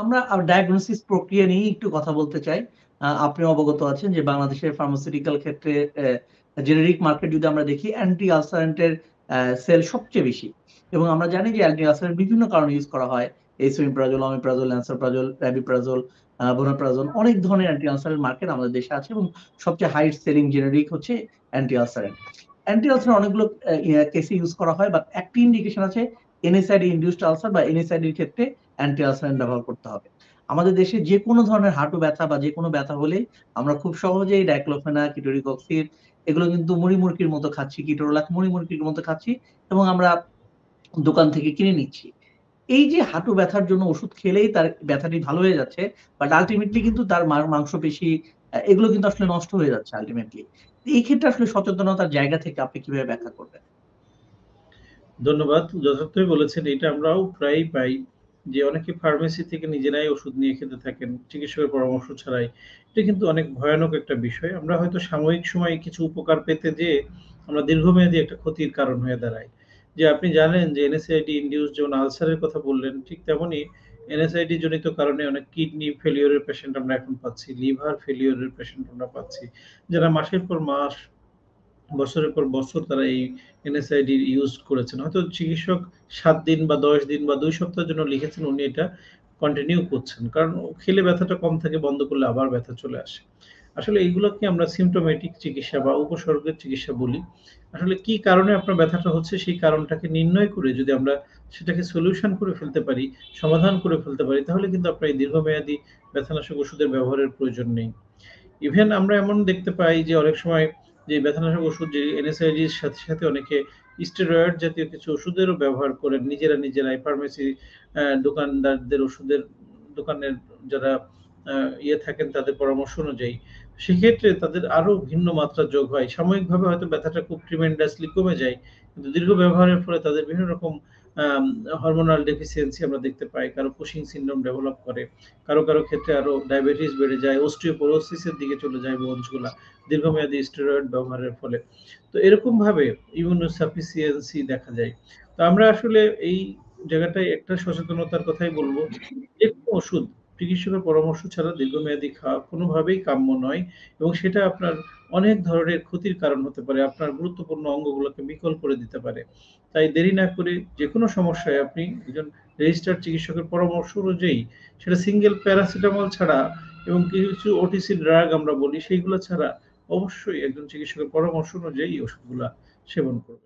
আমরা ডায়াগনোসিস প্রক্রিয়া নিয়েই একটু কথা বলতে চাই। আপনি অবগত আছেন যে বাংলাদেশের ফার্মাসিউটিক্যাল ক্ষেত্রে জেনেরিক মার্কেট যদি আমরা দেখি অ্যান্টি আলসারেন্ট এর সেল সবচেয়ে বেশি। এবং আমরা জানি যে অ্যান্টি আলসারেন্ট বিভিন্ন কারণে ইউজ করা হয়। এসোমিপ্রাজোল, অমিপ্রাজোল, ল্যান্সোপ্রাজোল, রাবিপ্রাজোল, ভোনাপ্রাজোল অনেক ধরনের অ্যান্টি আলসারেন্ট মার্কেট আমাদের দেশে আছে এবং সবচেয়ে হাই সেলিং জেনেরিক হচ্ছে অ্যান্টি আলসারেন্ট। অ্যান্টি আলসারেন্ট অনেকগুলো কেসে ইউজ করা হয়, বাট একটি ইন্ডিকেশন আছে এনএসআইডি ইনডিউসড আলসার বা এনএসআইডির ক্ষেত্রে অ্যান্টি আলসারেন্ট ব্যবহার করতে হবে। আমাদের দেশে যে কোনো ধরনের হাঁটু ব্যথা বা যে কোনো ব্যথা হলে আমরা খুব সহজেই ডাইক্লোফেনাক, কিটোরিকক্সিড এগুলো কিন্তু মুড়ি মুড়কির মতো খাচ্ছি, কিটোরোলাক মুড়ি মুড়কির মতো খাচ্ছি এবং আমরা দোকান থেকে কিনে নিচ্ছি। এই যে হাঁটু ব্যথার জন্য ওষুধ খেলেই তার ব্যথাটি ভালো হয়ে যাচ্ছে, বাট আল্টিমেটলি কিন্তু তার মাংসপেশি এগুলো কিন্তু আসলে নষ্ট হয়ে যাচ্ছে আল্টিমেটলি। এই ক্ষেত্রে আসলে সচেতনতার জায়গা থেকে আপনি কিভাবে ব্যাখ্যা করবেন? ধন্যবাদ। যথার্থই বলেছেন। এটা আমরাও প্রায়ই পাই যে অনেকে ফার্মেসি থেকে নিজেরাই ওষুধ নিয়ে খেতে থাকেন চিকিৎসকের পরামর্শ ছাড়াই। এটা কিন্তু অনেক ভয়ানক একটা বিষয়। আমরা হয়তো সাময়িক সময়ে কিছু উপকার পেতে যেয়ে আমরা দীর্ঘমেয়াদী একটা ক্ষতির কারণ হয়ে দাঁড়াই। যে আপনি জানেন যে NSAID ইনডিউসড যেমন আলসারের কথা বললেন, ঠিক তেমনি NSAID জনিত কারণে অনেক কিডনি ফেলিউর এর পেশেন্ট আমরা এখন পাচ্ছি, লিভার ফেলিউর এর পেশেন্ট আমরা পাচ্ছি। যারা মাসের পর মাস বছরের পর বছর তারা এই NSAID ইউজ করেছেন। হয়তো চিকিৎসক ৭ দিন বা ১০ দিন বা ২ সপ্তাহের জন্য লিখেছেন, উনি এটা কন্টিনিউ করছেন। কারণ খেলে ব্যথাটা কম থাকে, বন্ধ করলে আবার ব্যথা চলে আসে। আসলে এইগুলোকে আমরা সিম্পটোমেটিক চিকিৎসা বা উপসর্গের চিকিৎসা বলি। আসলে কি কারণে আপনার ব্যথাটা হচ্ছে সেই কারণটাকে নির্ণয় করে যদি আমরা সেটাকে সলিউশন করে ফেলতে পারি, সমাধান করে ফেলতে পারি, তাহলে কিন্তু আপনার এই দীর্ঘমেয়াদী ব্যথানাশক ওষুধের ব্যবহারের প্রয়োজন নেই। ইভেন আমরা এমন দেখতে পাই যে অনেক সময় যে ব্যথানাশক ওষুধ যে NSAID-র সাথে, সাথে অনেকে স্টেরয়েড জাতীয় কিছু ওষুধেরও ব্যবহার করেন নিজেরাই ফার্মেসি দোকানদারদের ওষুধের দোকানের যারা আ ইয়ে থাকেন তাদের পরামর্শ অনুযায়ী। সেক্ষেত্রে তাদের আরো ভিন্ন মাত্রা যোগ হয়। সাময়িকভাবে হয়তো ব্যথাটা খুব ট্রিমেন্ডাসলি কমে যায়। কিন্তু দীর্ঘ ব্যবহারের ফলে তাদের বিভিন্ন রকম আম হরমোনাল ডেফিসিয়েন্সি আমরা দেখতে পাই। কারো কুশিং সিনড্রোম ডেভেলপ করে। কারো ক্ষেত্রে আরো ডায়াবেটিস বেড়ে যায়, অস্টিওপোরোসিস এর দিকে চলে যায় বোনস গুলা দীর্ঘমেয়াদী স্টেরয়েড ব্যবহারের ফলে। তো এরকমভাবে ইমিউনোসাফিসিয়েন্সি দেখা যায়। তো আমরা আসলে এই জায়গাটায় একটা সচেতনতার কথাই বলব। যেকোনো ওষুধ চিকিৎসকের পরামর্শ ছাড়া দীর্ঘমেয়াদী খাওয়া কোনোভাবেই কাম্য নয় এবং সেটা আপনার অনেক ধরনের ক্ষতির কারণ হতে পারে। আপনার গুরুত্বপূর্ণ অঙ্গগুলোকে বিকল করে দিতে পারে। তাই দেরি না করে যেকোনো সমস্যায় আপনি একজন রেজিস্টার্ড চিকিৎসকের পরামর্শ অনুযায়ী সেটা সিঙ্গেল প্যারাসিটামল ছাড়া এবং কিছু OTC ড্রাগ আমরা বলি সেইগুলো ছাড়া অবশ্যই একজন চিকিৎসকের পরামর্শ অনুযায়ী এই ওষুধগুলা সেবন করবেন।